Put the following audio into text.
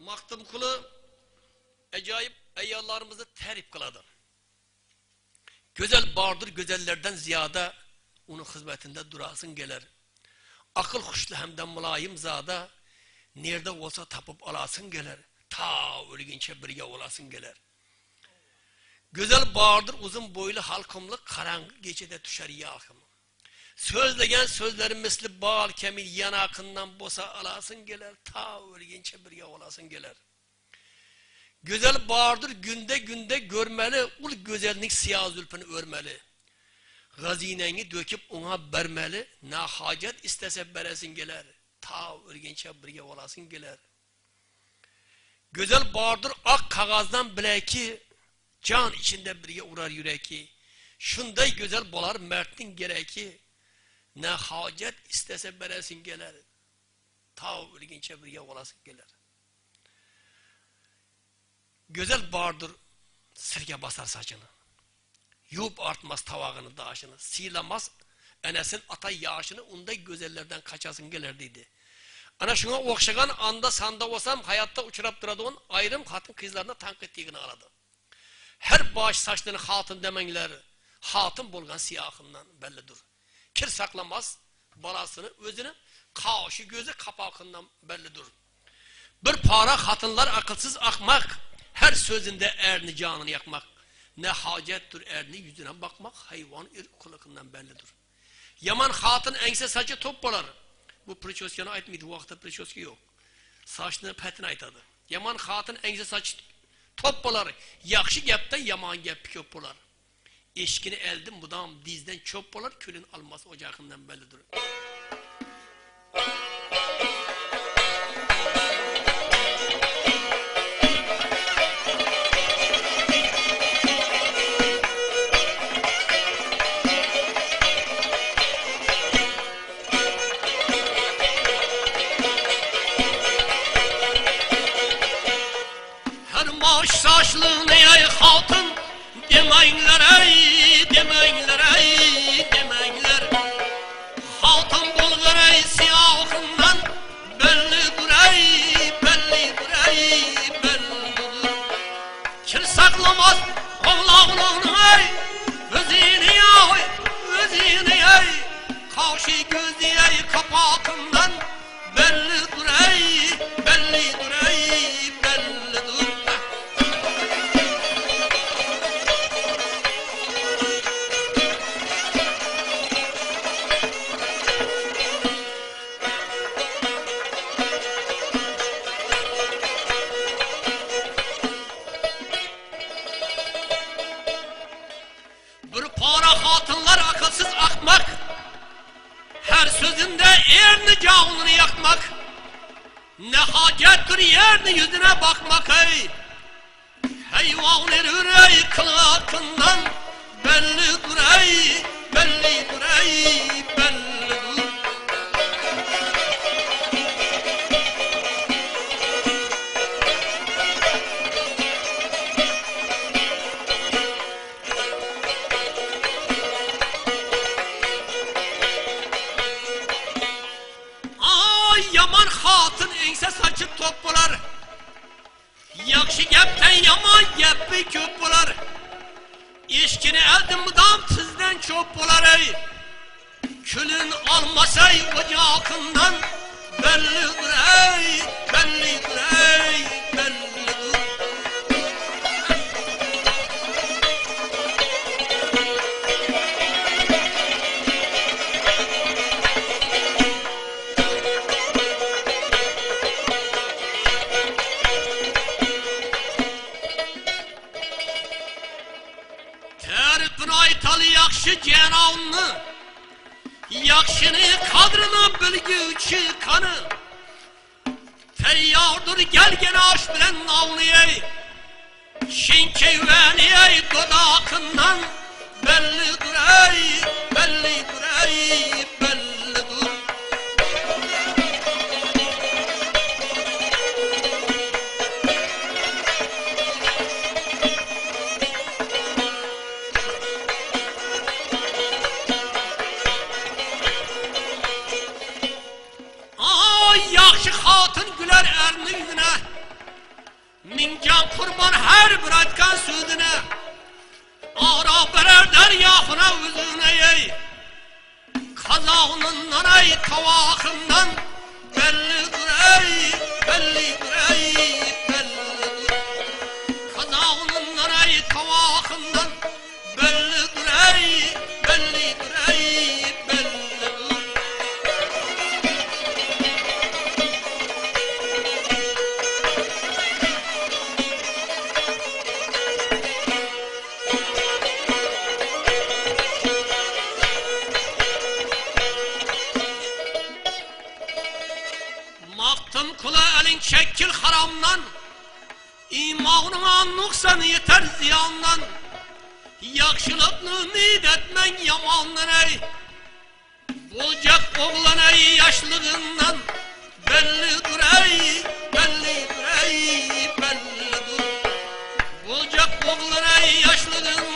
Maktum kulu acayip ayollarımızı terip kıladı. Güzel bardır, güzellerden ziyade onun hizmetinde durasın gelir. Akıl huşlu hemden mülayim zada nerede olsa tapıp alasın gelir. Ta ölgünçe birge olasın gelir. Güzel bardır, uzun boylu halkımlı karanlık gecede düşer yalkım. Sözlegen sözlerin misli bal kemil yanakından bosa alasın gelir. Ta ölgünçe birge olasın gelir. Güzel bardır, günde günde görmeli, ul güzellik siyah zülfünü örmeli. Gazineni döküp ona vermeli, ne hacet istese beresin gelir. Ta ölgünçe birge olasın gelir. Güzel bardır, ak kağızdan bileki, can içinde birge uğrar yüreki. Şunday güzel bolar mertin gereki, ne hacet istese beresin gelir. Ta ölgünçe birge olasın gelir. Güzel bardır, sirke basar saçını. Yup artmaz tavağını daşını, silamaz enesin ata yaşını, onda güzellerden kaçasın gelerdiydi. Ana şuna okşagan anda sanda olsam hayatta uçurap duradığın ayrım hatın kızlarına tank ettiğini aradı. Her baş saçlarını hatın demenler, hatın bolgan siyahından bellidir. Kir saklamaz balasını, özünü kaşı gözü kapakından bellidir. Bir para hatınlar akılsız akmak, her sözünde erini canını yakmak. Ne hacettir erini yüzüne bakmak, hayvan kılıkından bellidir. Yaman hatın ense saçı top bolar. Bu Prişoskyan'a aitmiydi, bu vakti Prişoski yok. Saçını petine aytadı. Yaman hatın ense saçı top bolar. Yakşı gepten yaman gep köp bolar. Eşkini eldim budam dizden çöp bolar, külün alması ocağından bellidir. Saçlı ne ay hatun demeynler ey, demeynler ey, demeynler. Hatun bulgar ey siyahından bellidir ey, bellidir ey, bellidir. Kir saklamaz kolağının ey, özünü ey, özünü ey. Kaşı gözü ey kapakından bellidir ey, bellidir ey, bellidir. Hatınlar akılsız akmak, her sözünde erini canını yakmak, ne hacettir yerini yüzüne bakmak ey. Hayvan erir ey kılakından bellidir ey, bellidir ey, bellidir. Yaman hatın ense saçı top bolar. Yakşı gepten yaman gepi köp bolar. İşkini eldim mıdam tizden çöp bolar ey. Külün almasay ocağından bellidir ey, bellidir ey, bellidir. Yakşı cenavını, yakşını kadrını bilgüçü kanı. Feryardır gel gene aş bilen navni ey. Şinkeyveni ey dodakından bellidir ey, bellidir ey, bellidir. Yakşı hatın güler erinin yüzüne, kurban her bir aytkan sözüne, ara berer deryahına üzüne ey. Kazağınından ey tavakından bellidir ey, bellidir ey, bellidir. Kazağınından ey tavakından bellidir ey, bellidir ey, bellidir. Maktım kula elin çekil haramdan, imanına nuksan yeter ziyandan. Yakşılıklı ümid etmen yamandan ey. Bulacak oğlan ey yaşlığından bellidir ey, bellidir ey, bellidir. Bulacak oğlan ey yaşlığından